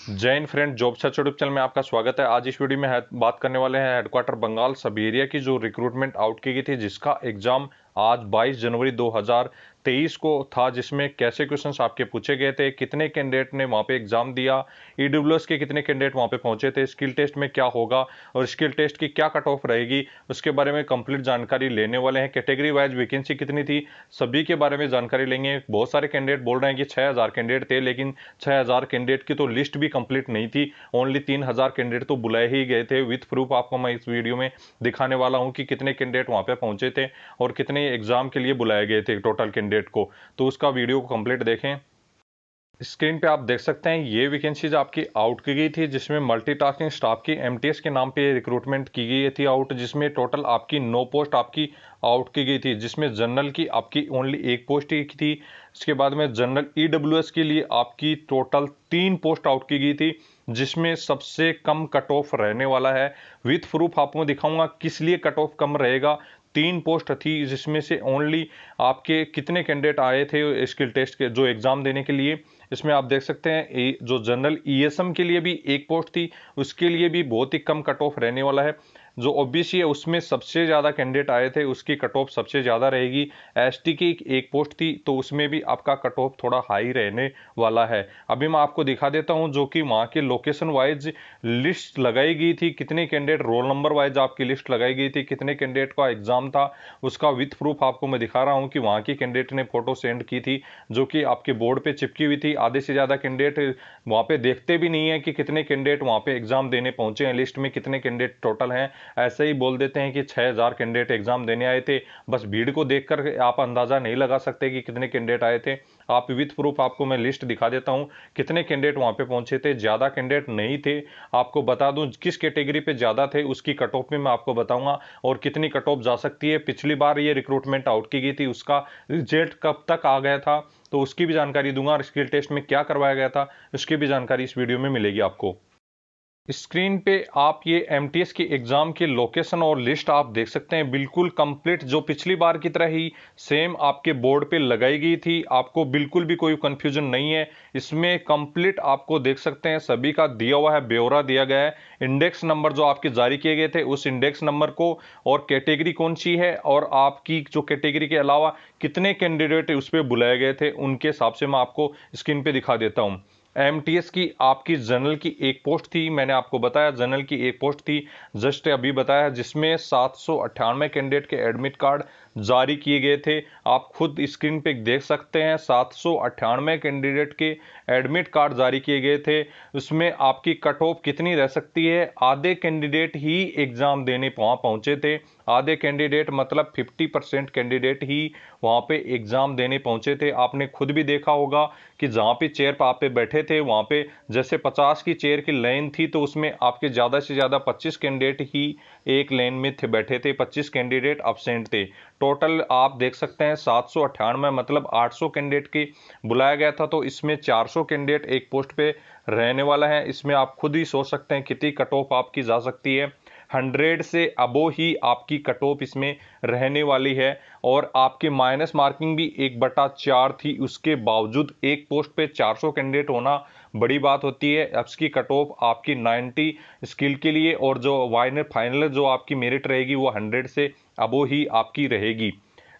जय Hind friend, job search YouTube channel में आपका स्वागत है। आज इस वीडियो में बात करने वाले हैं हेडक्वार्टर बंगाल सब एरिया की जो रिक्रूटमेंट आउट की गई थी, जिसका एग्जाम आज 22 जनवरी 2023 को था, जिसमें कैसे क्वेश्चंस आपके पूछे गए थे, कितने कैंडिडेट ने वहां पे एग्जाम दिया, ईडब्ल्यूएस के कितने कैंडिडेट वहां पे पहुंचे थे, स्किल टेस्ट में क्या होगा और स्किल टेस्ट की क्या कट ऑफ रहेगी, उसके बारे में कंप्लीट जानकारी लेने वाले हैं। कैटेगरी वाइज वैकेंसी कितनी थी, सभी के बारे में जानकारी लेंगे। बहुत सारे कैंडिडेट बोल रहे हैं कि 6000 कैंडिडेट थे, लेकिन 6000 कैंडिडेट की तो लिस्ट भी कंप्लीट नहीं थी। ओनली 3000 कैंडिडेट तो बुलाए ही गए थे। विथ प्रूफ आपको मैं इस वीडियो में दिखाने वाला हूं कि कितने कैंडिडेट वहां पे पहुंचे थे और कितने एग्जाम के लिए बुलाए गए थे टोटल कैंडिडेट को। तो उसका वीडियो को कंप्लीट देखें। स्क्रीन पे आप देख सकते हैं ये वैकेंसीज आपकी आउट की गई थी, जिसमें मल्टीटास्किंग स्टाफ की एमटीएस के नाम पे रिक्रूटमेंट की गई थी आउट, जिसमें टोटल आपकी 9 पोस्ट आपकी आउट की गई थी, जिसमें जनरल की आपकी ओनली 1 पोस्ट ही थी। इसके बाद में जनरल ईडब्ल्यूएस के लिए आपकी टोटल 3 पोस्ट आउट की गई थी, जिसमें सबसे कम कट ऑफ रहने वाला है। विथ प्रूफ आपको दिखाऊंगा किस लिए कट ऑफ कम रहेगा। 3 पोस्ट थी, जिसमें से ओनली आपके कितने कैंडिडेट आए थे स्किल टेस्ट के जो एग्जाम देने के लिए। इसमें आप देख सकते हैं जो जनरल ईएसएम के लिए भी 1 पोस्ट थी, उसके लिए भी बहुत ही कम कट ऑफ रहने वाला है। जो ओबीसी है उसमें सबसे ज़्यादा कैंडिडेट आए थे, उसकी कट ऑफ सबसे ज़्यादा रहेगी। एसटी की 1 पोस्ट थी, तो उसमें भी आपका कट ऑफ थोड़ा हाई रहने वाला है। अभी मैं आपको दिखा देता हूं जो कि वहाँ के लोकेशन वाइज लिस्ट लगाई गई थी, कितने कैंडिडेट रोल नंबर वाइज आपकी लिस्ट लगाई गई थी, कितने कैंडिडेट का एग्जाम था, उसका विथ प्रूफ आपको मैं दिखा रहा हूँ कि वहाँ की कैंडिडेट ने फोटो सेंड की थी, जो कि आपके बोर्ड पे चिपकी हुई थी। आधे से ज़्यादा कैंडिडेट वहाँ पे देखते भी नहीं है कि कितने कैंडिडेट वहाँ पे एग्जाम देने पहुंचे हैं, लिस्ट में कितने कैंडिडेट टोटल हैं। ऐसे ही बोल देते हैं कि 6000 कैंडिडेट एग्जाम देने आए थे। बस भीड़ को देखकर आप अंदाजा नहीं लगा सकते कि कितने कैंडिडेट आए थे। आप विथ प्रूफ आपको मैं लिस्ट दिखा देता हूं कितने कैंडिडेट वहां पे पहुंचे थे। ज्यादा कैंडिडेट नहीं थे। आपको बता दूं किस कैटेगरी पे ज्यादा थे, उसकी कट ऑफ में मैं आपको बताऊंगा और कितनी कट ऑफ जा सकती है। पिछली बार ये रिक्रूटमेंट आउट की गई थी, उसका रिजल्ट कब तक आ गया था, तो उसकी भी जानकारी दूंगा और स्किल टेस्ट में क्या करवाया गया था उसकी भी जानकारी इस वीडियो में मिलेगी आपको। स्क्रीन पे आप ये एमटीएस की एग्जाम की लोकेशन और लिस्ट आप देख सकते हैं, बिल्कुल कंप्लीट जो पिछली बार की तरह ही सेम आपके बोर्ड पे लगाई गई थी। आपको बिल्कुल भी कोई कंफ्यूजन नहीं है। इसमें कंप्लीट आपको देख सकते हैं सभी का दिया हुआ है, ब्यौरा दिया गया है। इंडेक्स नंबर जो आपके जारी किए गए थे उस इंडेक्स नंबर को, और कैटेगरी कौन सी है, और आपकी जो कैटेगरी के अलावा कितने कैंडिडेट उस पर बुलाए गए थे, उनके हिसाब से मैं आपको स्क्रीन पे दिखा देता हूं। एमटीएस की आपकी जनरल की 1 पोस्ट थी, मैंने आपको बताया जनरल की 1 पोस्ट थी, जस्ट अभी बताया, जिसमें 798 कैंडिडेट के एडमिट कार्ड जारी किए गए थे। आप खुद स्क्रीन पे देख सकते हैं 798 कैंडिडेट के एडमिट कार्ड जारी किए गए थे। उसमें आपकी कट ऑफ कितनी रह सकती है, आधे कैंडिडेट ही एग्जाम देने वहां पहुंचे थे। आधे कैंडिडेट मतलब 50% कैंडिडेट ही वहां पे एग्जाम देने पहुंचे थे। आपने खुद भी देखा होगा कि जहां पे चेयर पर आप पे बैठे थे, वहां पे जैसे 50 की चेयर की लाइन थी, तो उसमें आपके ज्यादा से ज्यादा 25 कैंडिडेट ही एक लाइन में थे, बैठे थे, 25 कैंडिडेट अब्सेंट थे। टोटल आप देख सकते हैं 798 मतलब 800 कैंडिडेट के बुलाया गया था, तो इसमें 400 कैंडिडेट एक पोस्ट पे रहने वाला है। इसमें आप खुद ही सोच सकते हैं कितनी कट ऑफ आपकी जा सकती है। 100 से अबो ही आपकी कट ऑफ इसमें रहने वाली है। और आपकी माइनस मार्किंग भी 1/4 थी, उसके बावजूद एक पोस्ट पे 400 कैंडिडेट होना बड़ी बात होती है। अब इसकी कट ऑफ आपकी 90 स्किल के लिए, और जो फाइनल जो आपकी मेरिट रहेगी वो 100 से अबो ही आपकी रहेगी।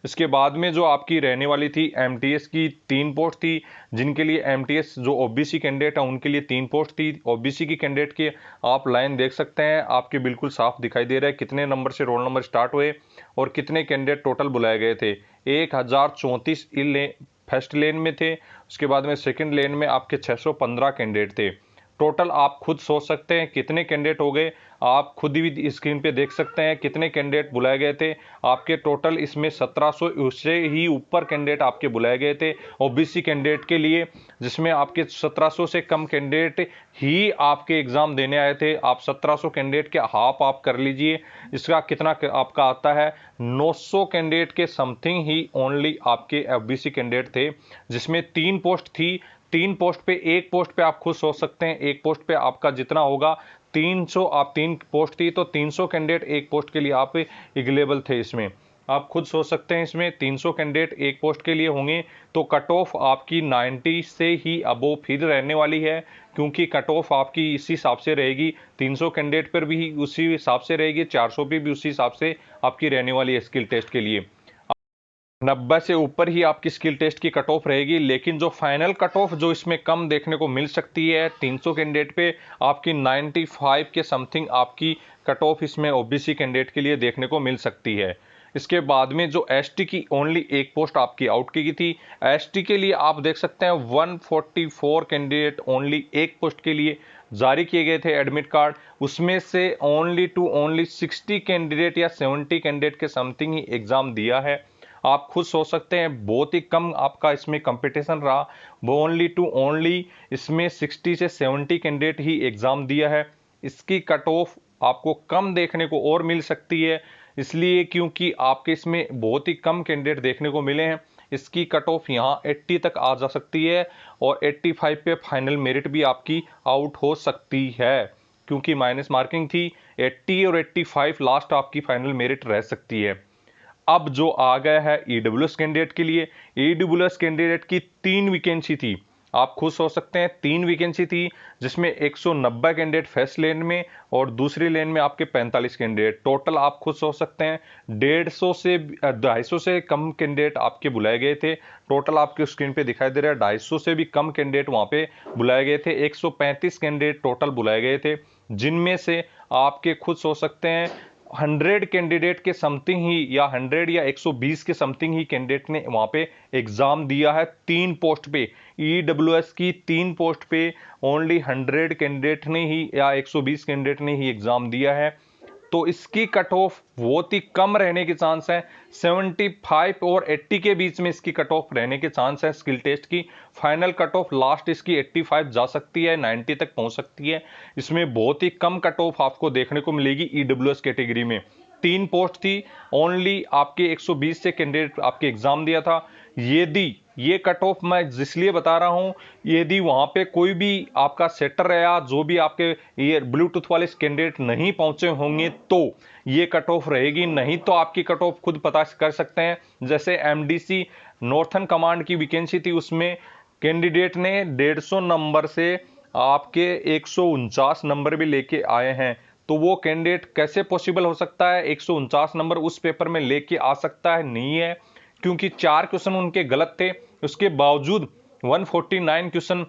इसके बाद में जो आपकी रहने वाली थी एमटीएस की 3 पोस्ट थी, जिनके लिए एमटीएस जो ओबीसी कैंडिडेट है उनके लिए 3 पोस्ट थी। ओबीसी की कैंडिडेट की आप लाइन देख सकते हैं, आपके बिल्कुल साफ दिखाई दे रहा है कितने नंबर से रोल नंबर स्टार्ट हुए और कितने कैंडिडेट टोटल बुलाए गए थे। 1034 फर्स्ट लेन में थे, उसके बाद में सेकंड लेन में आपके 615 कैंडिडेट थे। टोटल आप खुद सोच सकते हैं कितने कैंडिडेट हो गए। आप खुद भी स्क्रीन पे देख सकते हैं कितने कैंडिडेट बुलाए गए थे। आपके टोटल इसमें 1700 उससे ही ऊपर कैंडिडेट आपके बुलाए गए थे ओबीसी कैंडिडेट के लिए, जिसमें आपके 1700 से कम कैंडिडेट ही आपके एग्जाम देने आए थे। आप 1700 कैंडिडेट के हाफ आप कर लीजिए, इसका कितना आपका आता है, 900 कैंडिडेट के समथिंग ही ओनली आपके ओबीसी कैंडिडेट थे, जिसमें 3 पोस्ट थी। 3 पोस्ट पे, एक पोस्ट पे आप खुद सोच सकते हैं एक पोस्ट पे आपका जितना होगा 300, आप 3 पोस्ट थी तो 300 कैंडिडेट एक पोस्ट के लिए आप एलिजिबल थे इसमें। आप खुद सोच सकते हैं, इसमें 300 कैंडिडेट एक पोस्ट के लिए होंगे तो कट ऑफ आपकी 90 से ही अबोव फिर रहने वाली है, क्योंकि कट ऑफ आपकी इसी हिसाब से रहेगी। 300 कैंडिडेट पर भी उसी हिसाब से रहेगी, 400 पे भी उसी हिसाब से आपकी रहने वाली है स्किल टेस्ट के लिए। 90 से ऊपर ही आपकी स्किल टेस्ट की कट ऑफ रहेगी, लेकिन जो फाइनल कट ऑफ जो इसमें कम देखने को मिल सकती है 300 कैंडिडेट पे, आपकी 95 के समथिंग आपकी कट ऑफ इसमें ओबीसी कैंडिडेट के लिए देखने को मिल सकती है। इसके बाद में जो एसटी की ओनली एक पोस्ट आपकी आउट की गई थी, एसटी के लिए आप देख सकते हैं 144 कैंडिडेट ओनली एक पोस्ट के लिए जारी किए गए थे एडमिट कार्ड। उसमें से ओनली 60 कैंडिडेट या 70 कैंडिडेट के समथिंग ही एग्जाम दिया है। आप खुद सोच सकते हैं बहुत ही कम आपका इसमें कंपटीशन रहा, वो ओनली इसमें 60 से 70 कैंडिडेट ही एग्जाम दिया है। इसकी कट ऑफ आपको कम देखने को और मिल सकती है, इसलिए क्योंकि आपके इसमें बहुत ही कम कैंडिडेट देखने को मिले हैं। इसकी कट ऑफ यहाँ 80 तक आ जा सकती है और 85 पे फाइनल मेरिट भी आपकी आउट हो सकती है, क्योंकि माइनस मार्किंग थी। 80 और 85 लास्ट आपकी फाइनल मेरिट रह सकती है। अब जो आ गया है ईडब्ल्यूएस कैंडिडेट के लिए, ईडब्ल्यूएस कैंडिडेट की 3 वैकेंसी थी। आप खुद सोच सकते हैं 3 वैकेंसी थी, जिसमें 190 कैंडिडेट फर्स्ट लेन में और दूसरी लेन में आपके 45 कैंडिडेट। टोटल आप खुद सोच सकते हैं 150 से 250 से कम कैंडिडेट आपके बुलाए गए थे। टोटल आपके स्क्रीन पे दिखाई दे रहा है 250 से भी कम कैंडिडेट वहां पे बुलाए गए थे। 135 कैंडिडेट टोटल बुलाए गए थे, जिनमें से आपके खुद सोच सकते हैं 100 कैंडिडेट के समथिंग ही या 100 या 120 के समथिंग ही कैंडिडेट ने वहां पे एग्जाम दिया है 3 पोस्ट पे। ईडब्ल्यूएस की 3 पोस्ट पे ओनली 100 कैंडिडेट ने ही या 120 कैंडिडेट ने ही एग्जाम दिया है, तो इसकी कट ऑफ बहुत ही कम रहने के चांस है। 75 और 80 के बीच में इसकी कट ऑफ रहने के चांस है स्किल टेस्ट की। फाइनल कट ऑफ लास्ट इसकी 85 जा सकती है, 90 तक पहुंच सकती है। इसमें बहुत ही कम कट ऑफ आपको देखने को मिलेगी ईडब्ल्यूएस कैटेगरी में। 3 पोस्ट थी, ओनली आपके 120 से कैंडिडेट आपके एग्जाम दिया था। यदि ये कट ऑफ मैं इसलिए बता रहा हूं, यदि वहां पे कोई भी आपका सेटर या जो भी आपके ये ब्लूटूथ वाले कैंडिडेट नहीं पहुंचे होंगे तो ये कट ऑफ रहेगी, नहीं तो आपकी कट ऑफ खुद पता कर सकते हैं। जैसे एमडीसी नॉर्थन कमांड की वैकेंसी थी, उसमें कैंडिडेट ने 150 नंबर से आपके 149 नंबर भी लेके आए हैं, तो वो कैंडिडेट कैसे पॉसिबल हो सकता है 149 नंबर उस पेपर में लेके आ सकता है? नहीं है, क्योंकि 4 क्वेश्चन उनके गलत थे, उसके बावजूद 149 क्वेश्चन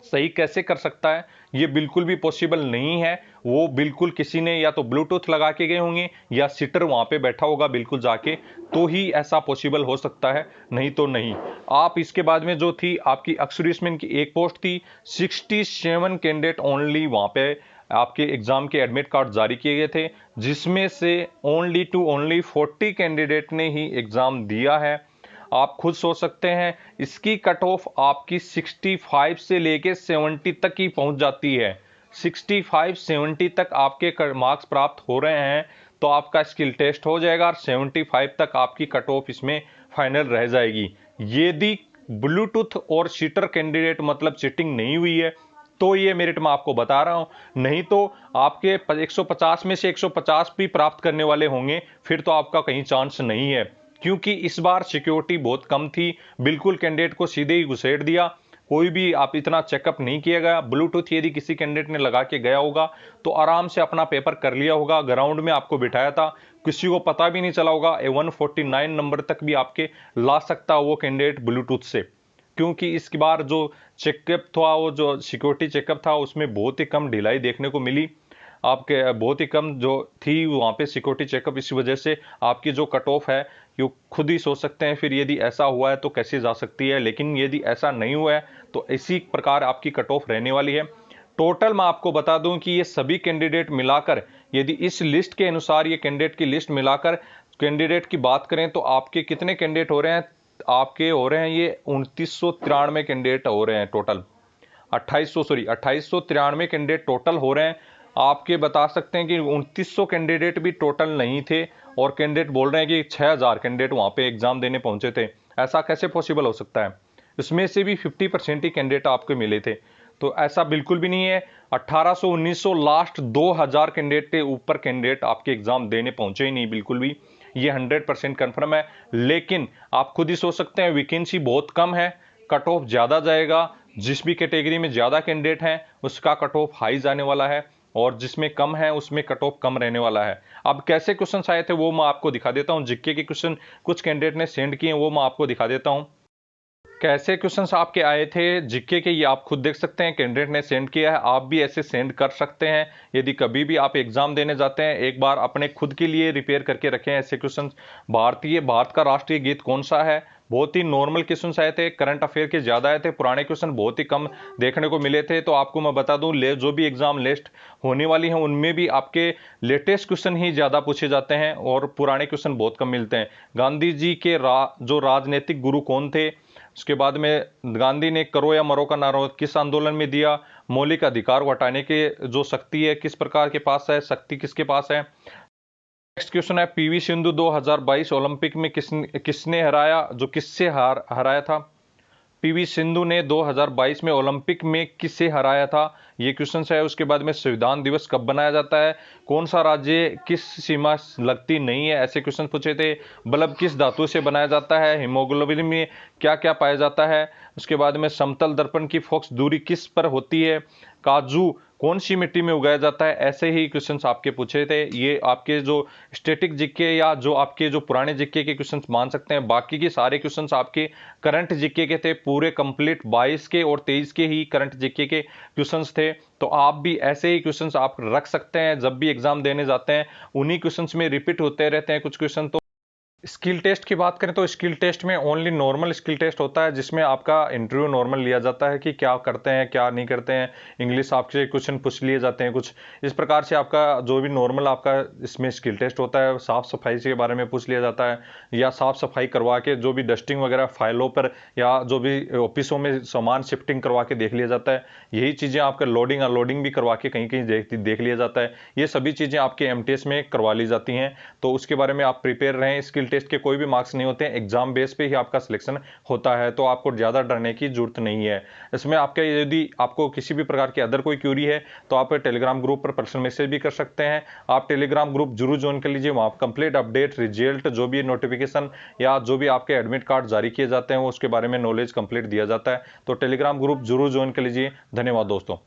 सही कैसे कर सकता है? ये बिल्कुल भी पॉसिबल नहीं है। वो बिल्कुल किसी ने या तो ब्लूटूथ लगा के गए होंगे या सिटर वहां पे बैठा होगा बिल्कुल जाके, तो ही ऐसा पॉसिबल हो सकता है, नहीं तो नहीं। आप इसके बाद में जो थी आपकी एक्सर्विसमैन की एक पोस्ट थी, 67 कैंडिडेट ओनली वहां पे आपके एग्जाम के एडमिट कार्ड जारी किए गए थे, जिसमें से ओनली 40 कैंडिडेट ने ही एग्जाम दिया है। आप खुद सोच सकते हैं इसकी कट ऑफ आपकी 65 से लेके 70 तक ही पहुंच जाती है। 65-70 तक आपके मार्क्स प्राप्त हो रहे हैं तो आपका स्किल टेस्ट हो जाएगा और 75 तक आपकी कट ऑफ इसमें फाइनल रह जाएगी। यदि ब्लूटूथ और सीटर कैंडिडेट मतलब चीटिंग नहीं हुई है तो ये मेरिट मैं आपको बता रहा हूं, नहीं तो आपके 150 में से 150 भी प्राप्त करने वाले होंगे, फिर तो आपका कहीं चांस नहीं है। क्योंकि इस बार सिक्योरिटी बहुत कम थी, बिल्कुल कैंडिडेट को सीधे ही घुसेड़ दिया, कोई भी आप इतना चेकअप नहीं किया गया। ब्लूटूथ यदि किसी कैंडिडेट ने लगा के गया होगा तो आराम से अपना पेपर कर लिया होगा, ग्राउंड में आपको बिठाया था, किसी को पता भी नहीं चला होगा। 149 नंबर तक भी आपके ला सकता वो कैंडिडेट ब्लूटूथ से, क्योंकि इसके बार जो चेकअप था, वो जो सिक्योरिटी चेकअप था, उसमें बहुत ही कम ढिलाई देखने को मिली। आपके बहुत ही कम जो थी वहाँ पे सिक्योरिटी चेकअप, इस वजह से आपकी जो कट ऑफ है ये खुद ही सोच सकते हैं फिर यदि ऐसा हुआ है तो कैसे जा सकती है। लेकिन यदि ऐसा नहीं हुआ है तो इसी प्रकार आपकी कट ऑफ रहने वाली है। टोटल मैं आपको बता दूं कि ये सभी कैंडिडेट मिलाकर, यदि इस लिस्ट के अनुसार ये कैंडिडेट की लिस्ट मिलाकर कैंडिडेट की बात करें तो आपके कितने कैंडिडेट हो रहे हैं? आपके हो रहे हैं ये 2993 कैंडिडेट हो रहे हैं टोटल। 2893 कैंडिडेट टोटल हो रहे हैं। आपके बता सकते हैं कि 2900 कैंडिडेट भी टोटल नहीं थे और कैंडिडेट बोल रहे हैं कि 6000 कैंडिडेट वहां पे एग्जाम देने पहुंचे थे। ऐसा कैसे पॉसिबल हो सकता है? इसमें से भी 50% ही कैंडिडेट आपको मिले थे, तो ऐसा बिल्कुल भी नहीं है। 1800 1900 लास्ट 2000 कैंडिडेट के ऊपर कैंडिडेट आपके एग्जाम देने पहुंचे ही नहीं बिल्कुल भी। ये 100% कन्फर्म है। लेकिन आप खुद ही सोच सकते हैं वैकेंसी बहुत कम है, कट ऑफ ज़्यादा जाएगा। जिस भी कैटेगरी में ज़्यादा कैंडिडेट हैं उसका कट ऑफ हाई जाने वाला है, और जिसमें कम है उसमें कट ऑफ कम रहने वाला है। अब कैसे क्वेश्चन आए थे वो मैं आपको दिखा देता हूं। जीके के क्वेश्चन कुछ कैंडिडेट ने सेंड किए हैं, वो मैं आपको दिखा देता हूं। कैसे क्वेश्चंस आपके आए थे जीके के, ये आप खुद देख सकते हैं, कैंडिडेट ने सेंड किया है। आप भी ऐसे सेंड कर सकते हैं। यदि कभी भी आप एग्जाम देने जाते हैं, एक बार अपने खुद के लिए रिपेयर करके रखें ऐसे क्वेश्चंस। भारत का राष्ट्रीय गीत कौन सा है, बहुत ही नॉर्मल क्वेश्चन आए थे, करंट अफेयर के ज्यादा आए थे, पुराने क्वेश्चन बहुत ही कम देखने को मिले थे। तो आपको मैं बता दूं, जो भी एग्जाम लिस्ट होने वाली है उनमें भी आपके लेटेस्ट क्वेश्चन ही ज्यादा पूछे जाते हैं और पुराने क्वेश्चन बहुत कम मिलते हैं। गांधी जी के जो राजनीतिक गुरु कौन थे, उसके बाद में गांधी ने करो या मरो का नारा किस आंदोलन में दिया, मौलिक अधिकार को हटाने के जो शक्ति है किस प्रकार के पास है, शक्ति किसके पास है। नेक्स्ट क्वेश्चन है, पीवी सिंधु 2022 ओलंपिक में किसने हराया, जो किससे हराया था। पीवी सिंधु ने 2022 में ओलंपिक में किसे हराया था, ये क्वेश्चन है। उसके बाद में संविधान दिवस कब बनाया जाता है, कौन सा राज्य किस सीमा लगती नहीं है, ऐसे क्वेश्चन पूछे थे। बल्ब किस धातु से बनाया जाता है, हीमोग्लोबिन में क्या क्या पाया जाता है। उसके बाद में समतल दर्पण की फोकस दूरी किस पर होती है, काजू कौन सी मिट्टी में उगाया जाता है। ऐसे ही क्वेश्चंस आपके पूछे थे। ये आपके जो स्टैटिक जीके या जो आपके जो पुराने जीके के क्वेश्चंस मान सकते हैं। बाकी के सारे क्वेश्चंस आपके करंट जीके के थे, पूरे कंप्लीट 22 के और 23 के ही करंट जीके के क्वेश्चंस थे। तो आप भी ऐसे ही क्वेश्चंस आप रख सकते हैं, जब भी एग्जाम देने जाते हैं उन्हीं क्वेश्चंस में रिपीट होते रहते हैं कुछ क्वेश्चन। तो स्किल टेस्ट की बात करें तो स्किल टेस्ट में ओनली नॉर्मल स्किल टेस्ट होता है, जिसमें आपका इंटरव्यू नॉर्मल लिया जाता है कि क्या करते हैं क्या नहीं करते हैं। इंग्लिश आपसे क्वेश्चन पूछ लिए जाते हैं कुछ इस प्रकार से। आपका जो भी नॉर्मल आपका इसमें स्किल टेस्ट होता है, साफ सफाई के बारे में पूछ लिया जाता है, या साफ सफाई करवा के जो भी डस्टिंग वगैरह फाइलों पर या जो भी ऑफिसों में सामान शिफ्टिंग करवा के देख लिया जाता है। यही चीज़ें आपका लोडिंग अनलोडिंग भी करवा के कहीं कहीं देख लिया जाता है। ये सभी चीज़ें आपके एमटीएस में करवा ली जाती हैं। तो उसके बारे में आप प्रिपेयर रहें। स्किल टेस्ट के कोई भी मार्क्स नहीं होते हैं, एग्जाम बेस पे ही आपका सिलेक्शन होता है। तो आपको ज़्यादा डरने की जरूरत नहीं है इसमें। आपके यदि आपको किसी भी प्रकार की अदर कोई क्यूरी है तो आप टेलीग्राम ग्रुप पर पर्सनल मैसेज भी कर सकते हैं। आप टेलीग्राम ग्रुप जरूर ज्वाइन कर लीजिए, वहाँ कंप्लीट अपडेट रिजल्ट जो भी नोटिफिकेशन या जो भी आपके एडमिट कार्ड जारी किए जाते हैं उसके बारे में नॉलेज कंप्लीट दिया जाता है। तो टेलीग्राम ग्रुप जरूर ज्वाइन कर लीजिए। धन्यवाद दोस्तों।